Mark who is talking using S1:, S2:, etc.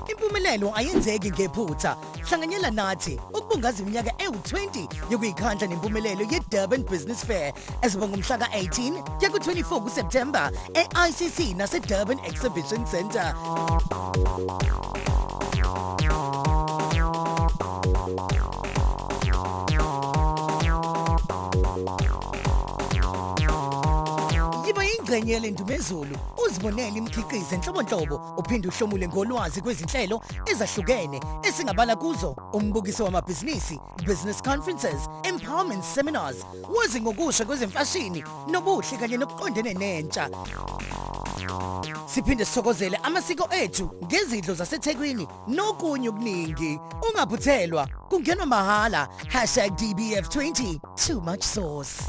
S1: Impumelelo ayenzeki ngephutha. Hlanganyela nathi ukubungaza iminyaka ewu-20 yokuyikhandla nempumelelo ye-Durban Business Fair ezoba ngomhla ka-18 kuya ku-24 kuSeptemba e-ICC nase-Durban Exhibition Centre. Yiba ingxenye yalendumezulu uzibonele imikhiqizo enhlobonhlobo uphinde uhlomule ngolwazi kwezinhlelo ezahlukene esingabala kuzo umbukiso wamabhizinisi, business conferences, empowerment seminars, wazi ngokusha kwezemfashini nobuhle kanye nokuqondene nentsha. Siphinde sithokozele amasiko ethu ngezidlo zaseThekwini nokunye okuningi. Ungaphuthelwa, kungenwa mahala #DBF20 too much sauce.